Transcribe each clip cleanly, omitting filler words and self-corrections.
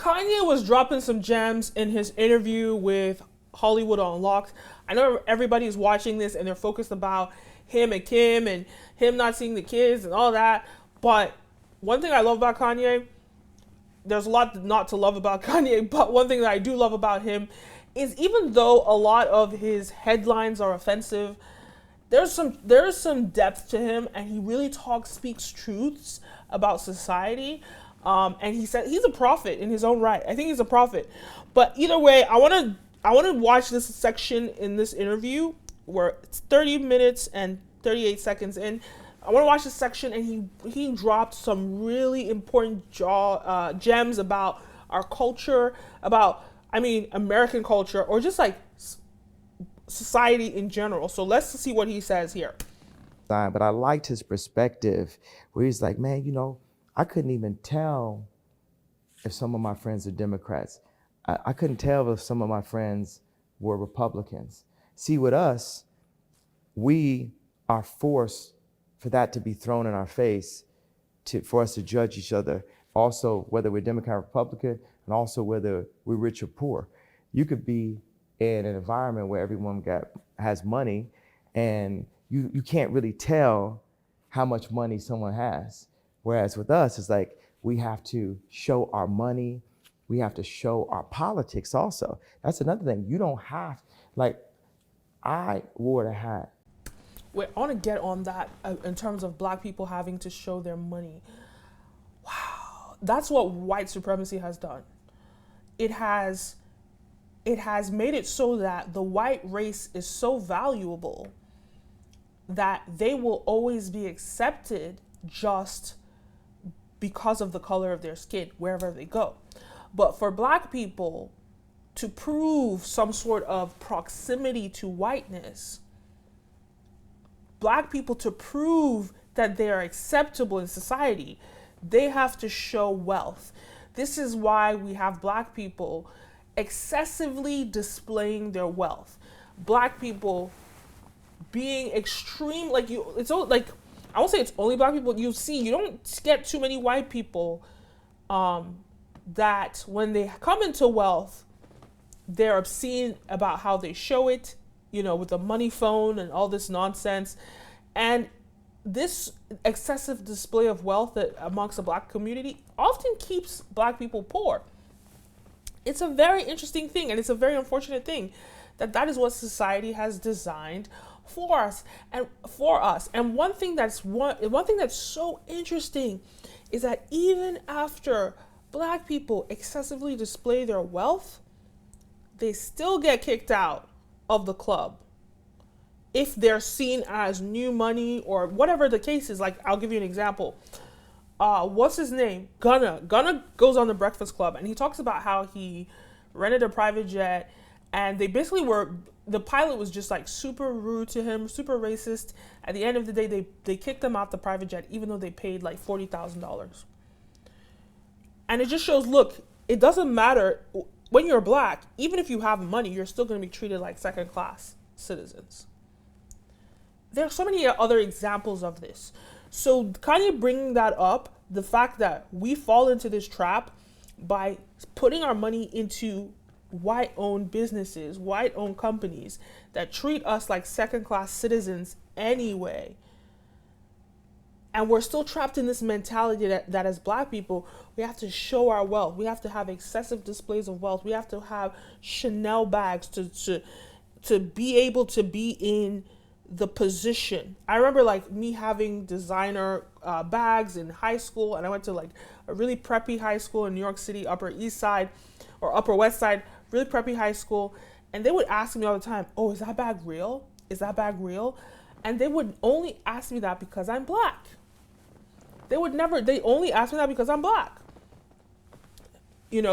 Kanye was dropping some gems in his interview with Hollywood Unlocked. I know everybody's watching this and they're focused about him and Kim and him not seeing the kids and all that. But one thing I love about Kanye, there's a lot not to love about Kanye, but one thing that I do love about him is even though a lot of his headlines are offensive, there's some depth to him, and he really speaks truths about society. And he said he's a prophet in his own right. I think he's a prophet. But either way, I want to watch this section in this interview where it's 30 minutes and 38 seconds in. I want to watch this section, and he dropped some really important gems about our culture, about American culture, or just like society in general. So let's see what he says here. But I liked his perspective where he's like, man, I couldn't even tell if some of my friends are Democrats. I couldn't tell if some of my friends were Republicans. See, with us, we are forced for that to be thrown in our face for us to judge each other. Also, whether we're Democrat or Republican, and also whether we're rich or poor. You could be in an environment where everyone has money, and you can't really tell how much money someone has. Whereas with us, it's like we have to show our money, we have to show our politics also. That's another thing. You don't have, I wore the hat. Wait, I want to get on that in terms of black people having to show their money. Wow, that's what white supremacy has done. It has made it so that the white race is so valuable that they will always be accepted just because of the color of their skin wherever they go. But for black people to prove some sort of proximity to whiteness, black people to prove that they are acceptable in society, they have to show wealth. This is why we have black people excessively displaying their wealth. Black people being extreme, I won't say it's only black people. You don't get too many white people that when they come into wealth, they're obscene about how they show it, with the money phone and all this nonsense. And this excessive display of wealth amongst the black community often keeps black people poor. It's a very interesting thing, and it's a very unfortunate thing that is what society has designed for us. And one thing that's so interesting is that even after black people excessively display their wealth, they still get kicked out of the club if they're seen as new money or whatever the case is. Like, I'll give you an example. What's his name? Gunna goes on the Breakfast Club, and he talks about how he rented a private jet, and they basically the pilot was just like super rude to him, super racist. At the end of the day, they kicked him out the private jet, even though they paid like $40,000. And it just shows, look, it doesn't matter when you're black, even if you have money, you're still going to be treated like second-class citizens. There are so many other examples of this. So Kanye bringing that up, the fact that we fall into this trap by putting our money into white-owned businesses, white-owned companies that treat us like second-class citizens anyway. And we're still trapped in this mentality that as black people, we have to show our wealth. We have to have excessive displays of wealth. We have to have Chanel bags to be able to be in the position. I remember me having designer bags in high school, and I went to a really preppy high school in New York City, Upper East Side or Upper West Side, really preppy high school. And they would ask me all the time, oh, is that bag real? Is that bag real? And they would only ask me that because I'm black. They only ask me that because I'm black.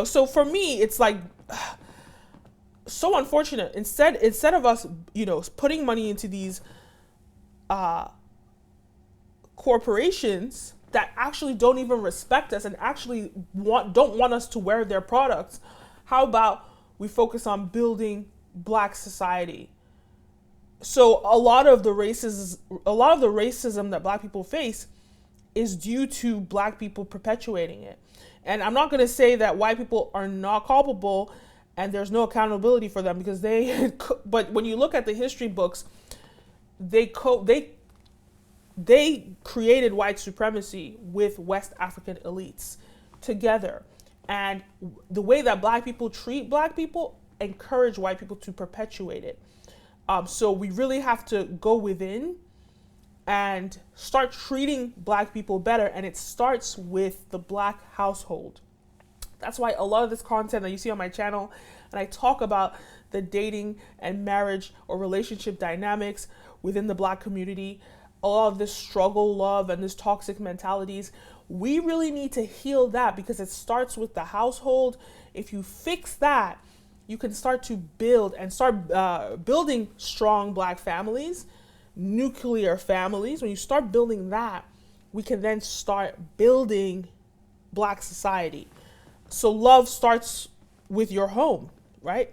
So for me, it's so unfortunate. Instead of us, putting money into these corporations that actually don't even respect us and actually don't want us to wear their products, how about we focus on building black society? So a lot of the racism that black people face is due to black people perpetuating it. And I'm not going to say that white people are not culpable and there's no accountability for them, because they but when you look at the history books, they created white supremacy with West African elites together. And the way that black people treat black people encourage white people to perpetuate it. So we really have to go within and start treating black people better. And it starts with the black household. That's why a lot of this content that you see on my channel, and I talk about the dating and marriage or relationship dynamics within the black community, a lot of this struggle, love, and this toxic mentalities, we really need to heal that, because it starts with the household. If you fix that, you can start to build and start building strong black families, nuclear families. When you start building that, we can then start building black society. So love starts with your home, right?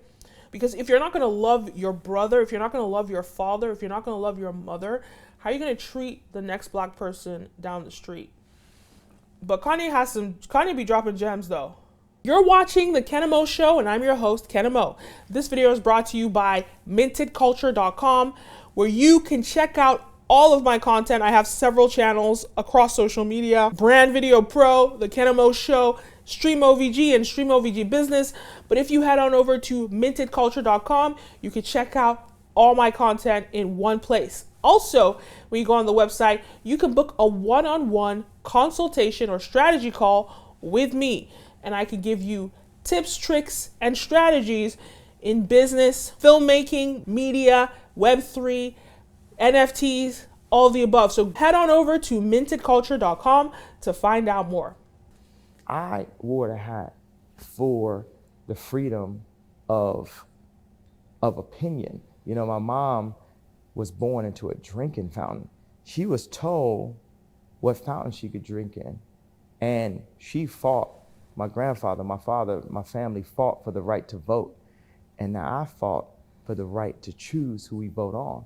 Because if you're not going to love your brother, if you're not going to love your father, if you're not going to love your mother, how are you going to treat the next black person down the street? But Kanye be dropping gems though. You're watching the Kenim O Show, and I'm your host, Kenim O. This video is brought to you by mintedculture.com, where you can check out all of my content. I have several channels across social media: Brand Video Pro, the Kenim O Show, Stream OVG, and Stream OVG Business. But if you head on over to mintedculture.com, you can check out all my content in one place. Also, when you go on the website, you can book a one-on-one consultation or strategy call with me, and I can give you tips, tricks, and strategies in business, filmmaking, media, Web3, NFTs, all the above. So head on over to mintedculture.com to find out more. I wore the hat for the freedom of opinion. You know, my mom was born into a drinking fountain. She was told what fountain she could drink in. And she fought, my grandfather, my father, my family fought for the right to vote. And now I fought for the right to choose who we vote on.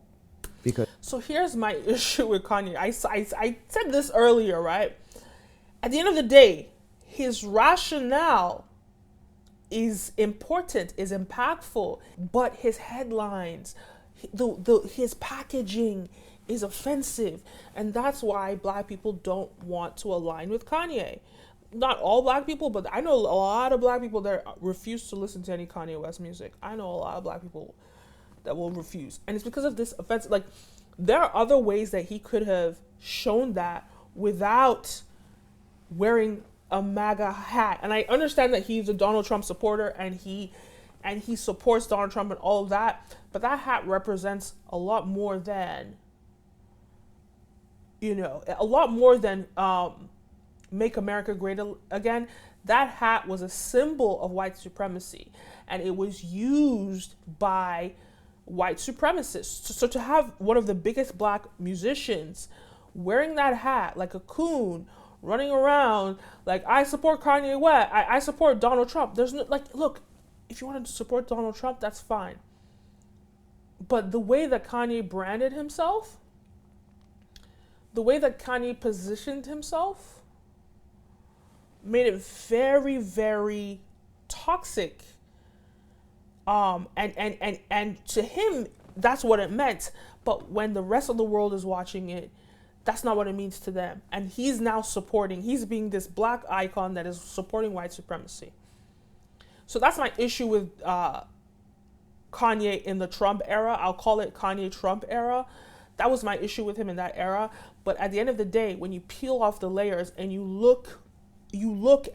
Because so here's my issue with Kanye. I said this earlier, right? At the end of the day, his rationale is important, is impactful, but his headlines, his packaging is offensive. And that's why black people don't want to align with Kanye. Not all black people, but I know a lot of black people that refuse to listen to any Kanye West music. I know a lot of black people that will refuse. And it's because of this offense. Like, there are other ways that he could have shown that without wearing a MAGA hat. And I understand that he's a Donald Trump supporter and he supports Donald Trump and all of that, but that hat represents a lot more than, Make America Great Again. That hat was a symbol of white supremacy, and it was used by white supremacists. So to have one of the biggest black musicians wearing that hat, like a Coon, running around like, I support Kanye West, I support Donald Trump. There's no, like, look, if you wanted to support Donald Trump, that's fine. But the way that Kanye branded himself, the way that Kanye positioned himself, made it very, very toxic. And to him, that's what it meant. But when the rest of the world is watching it, that's not what it means to them. And he's now he's being this black icon that is supporting white supremacy. So that's my issue with Kanye in the Trump era. I'll call it Kanye Trump era. That was my issue with him in that era. But at the end of the day, when you peel off the layers and you look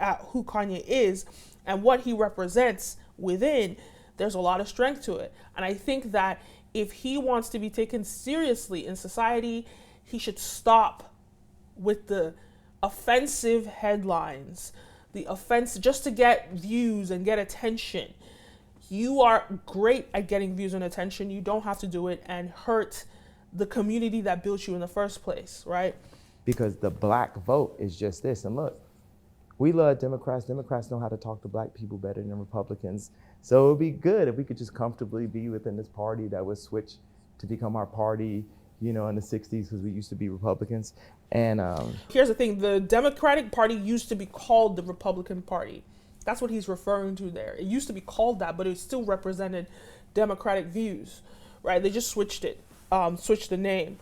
at who Kanye is and what he represents within, there's a lot of strength to it. And I think that if he wants to be taken seriously in society, he should stop with the offensive headlines, the offense just to get views and get attention. You are great at getting views and attention. You don't have to do it and hurt the community that built you in the first place, right? Because the black vote is just this. And look, we love Democrats. Democrats know how to talk to black people better than Republicans. So it would be good if we could just comfortably be within this party that would switch to become our party, in the 60s, because we used to be Republicans. And Here's the thing, the Democratic Party used to be called the Republican Party. That's what he's referring to there. It used to be called that, but it still represented Democratic views, right? They just switched the name.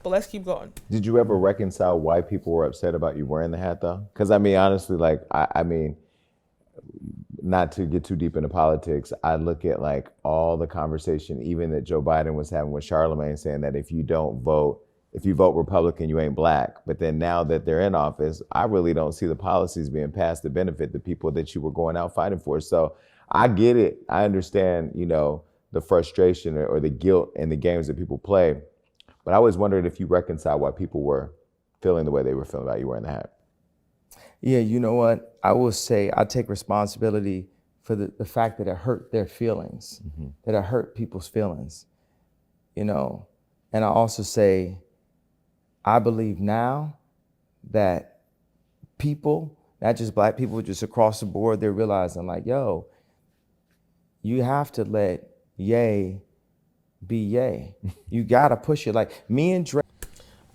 But let's keep going. Did you ever reconcile why people were upset about you wearing the hat, though? Because, I mean, honestly, like, I mean, not to get too deep into politics, I look at, like, all the conversation, even that Joe Biden was having with Charlemagne, saying that if you vote Republican, you ain't black. But then now that they're in office, I really don't see the policies being passed to benefit the people that you were going out fighting for. So I get it. I understand, the frustration or the guilt in the games that people play. But I always wondered if you reconcile why people were feeling the way they were feeling about you wearing the hat. Yeah, you know what? I will say I take responsibility for the fact that it hurt their feelings, that it hurt people's feelings, And I also say, I believe now that people, not just black people, just across the board, they're realizing like, yo, you have to let yay be yay. You gotta push it. Like me and Drake.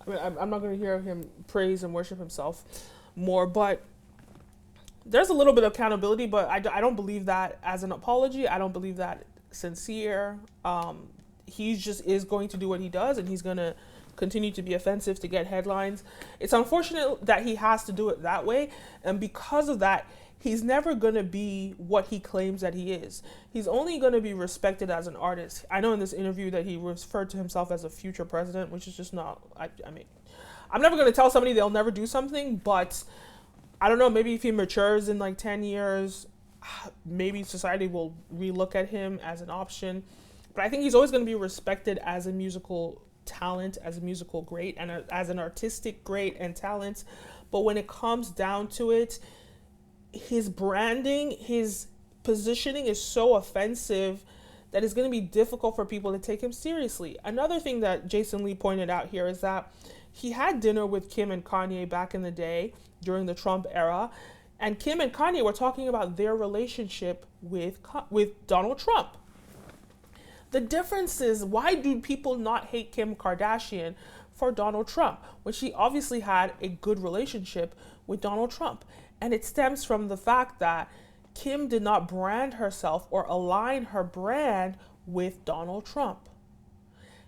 I mean, I'm not going to hear him praise and worship himself more, but there's a little bit of accountability, but I don't believe that as an apology. I don't believe that sincere. He just is going to do what he does, and he's going to continue to be offensive to get headlines. It's unfortunate that he has to do it that way, and because of that, he's never going to be what he claims that he is. He's only going to be respected as an artist. I know in this interview that he referred to himself as a future president, which is just not, I mean, I'm never going to tell somebody they'll never do something, but I don't know, maybe if he matures in like 10 years, maybe society will relook at him as an option. But I think he's always going to be respected as a musical talent, as a musical great, and as an artistic great and talent. But when it comes down to it, his branding, his positioning is so offensive that it's going to be difficult for people to take him seriously. Another thing that Jason Lee pointed out here is that he had dinner with Kim and Kanye back in the day during the Trump era, and Kim and Kanye were talking about their relationship with Donald Trump. The difference is, why do people not hate Kim Kardashian for Donald Trump when she obviously had a good relationship with Donald Trump? And it stems from the fact that Kim did not brand herself or align her brand with Donald Trump.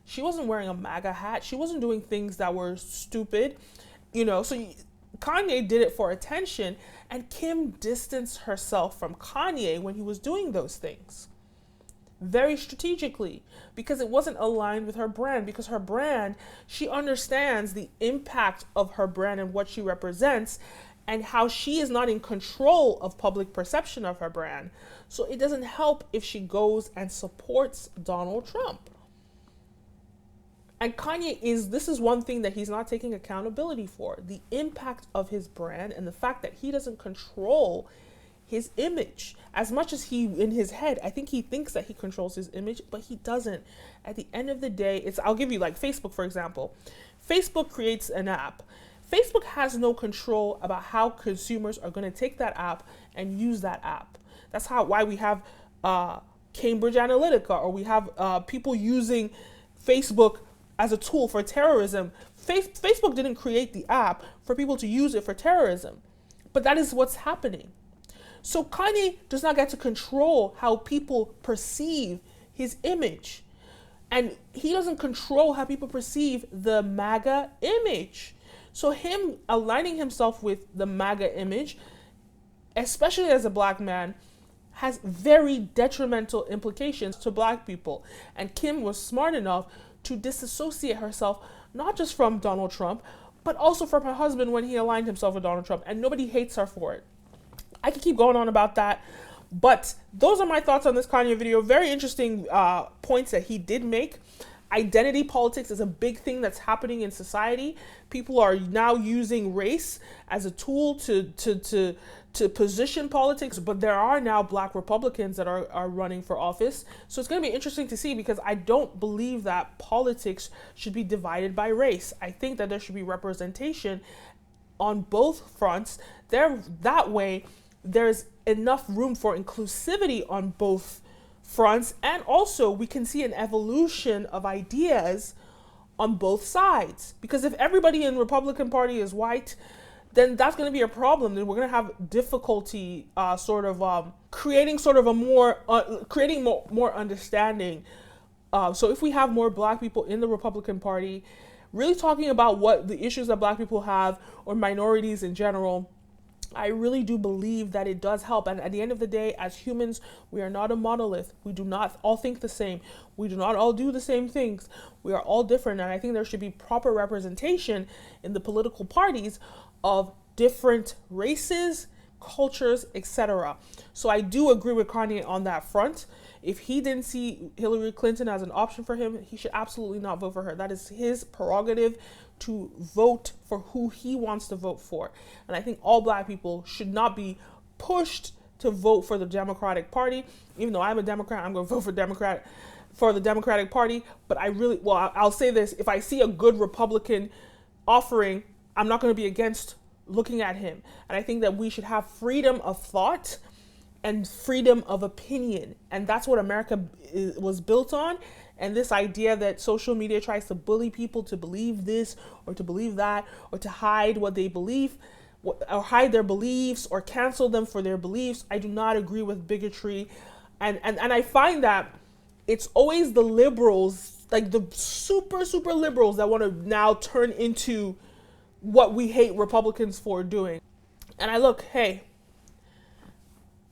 She wasn't wearing a MAGA hat. She wasn't doing things that were stupid, so Kanye did it for attention, and Kim distanced herself from Kanye when he was doing those things. Very strategically, because it wasn't aligned with her brand, because her brand, she understands the impact of her brand and what she represents, and how she is not in control of public perception of her brand. So it doesn't help if she goes and supports Donald Trump. And this is one thing that he's not taking accountability for, the impact of his brand and the fact that he doesn't control his image. As much as in his head, I think he thinks that he controls his image, but he doesn't. At the end of the day, I'll give you like Facebook, for example. Facebook creates an app. Facebook has no control about how consumers are going to take that app and use that app. That's why we have Cambridge Analytica, or we have people using Facebook as a tool for terrorism. Facebook didn't create the app for people to use it for terrorism, but that is what's happening. So Kanye does not get to control how people perceive his image, and he doesn't control how people perceive the MAGA image. So him aligning himself with the MAGA image, especially as a black man, has very detrimental implications to black people. And Kim was smart enough to disassociate herself, not just from Donald Trump, but also from her husband when he aligned himself with Donald Trump. And nobody hates her for it. I could keep going on about that, but those are my thoughts on this Kanye video. Very interesting points that he did make. Identity politics is a big thing that's happening in society. People are now using race as a tool to position politics, but there are now black Republicans that are running for office. So it's going to be interesting to see, because I don't believe that politics should be divided by race. I think that there should be representation on both fronts. That way, there's enough room for inclusivity on both fronts, and also we can see an evolution of ideas on both sides. Because if everybody in the Republican Party is white, then that's going to be a problem. Then we're going to have difficulty creating more understanding. So if we have more black people in the Republican Party, really talking about what the issues that black people have or minorities in general, I really do believe that it does help. And at the end of the day, as humans, we are not a monolith. We do not all think the same. We do not all do the same things. We are all different. And I think there should be proper representation in the political parties of different races, cultures, etc. So I do agree with Kanye on that front. If he didn't see Hillary Clinton as an option for him, he should absolutely not vote for her. That is his prerogative to vote for who he wants to vote for. And I think all black people should not be pushed to vote for the Democratic Party. Even though I'm a Democrat, I'm going to vote for the Democratic Party. But I'll say this, if I see a good Republican offering, I'm not going to be against looking at him. And I think that we should have freedom of thought and freedom of opinion. And that's what America was built on. And this idea that social media tries to bully people to believe this or to believe that, or to hide what they believe, or hide their beliefs or cancel them for their beliefs, I do not agree with bigotry. And I find that it's always the liberals, like the super, super liberals, that want to now turn into what we hate Republicans for doing. And I look, hey,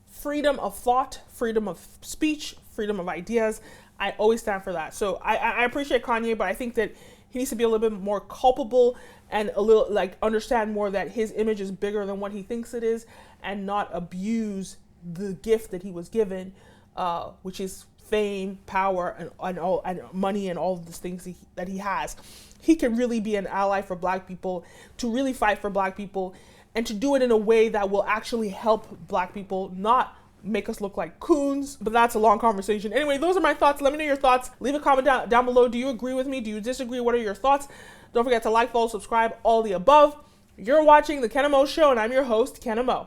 freedom of thought, freedom of speech, freedom of ideas, I always stand for that. So I appreciate Kanye, but I think that he needs to be a little bit more culpable and a little understand more that his image is bigger than what he thinks it is, and not abuse the gift that he was given, which is fame, power, and money, and all of these things that he has. He can really be an ally for black people, to really fight for black people, and to do it in a way that will actually help black people, not make us look like coons. But that's a long conversation. Anyway, those are my thoughts. Let me know your thoughts. Leave a comment down below. Do you agree with me? Do you disagree? What are your thoughts? Don't forget to like, follow, subscribe, all the above. You're watching The Kenim O Show, and I'm your host, Kenim O.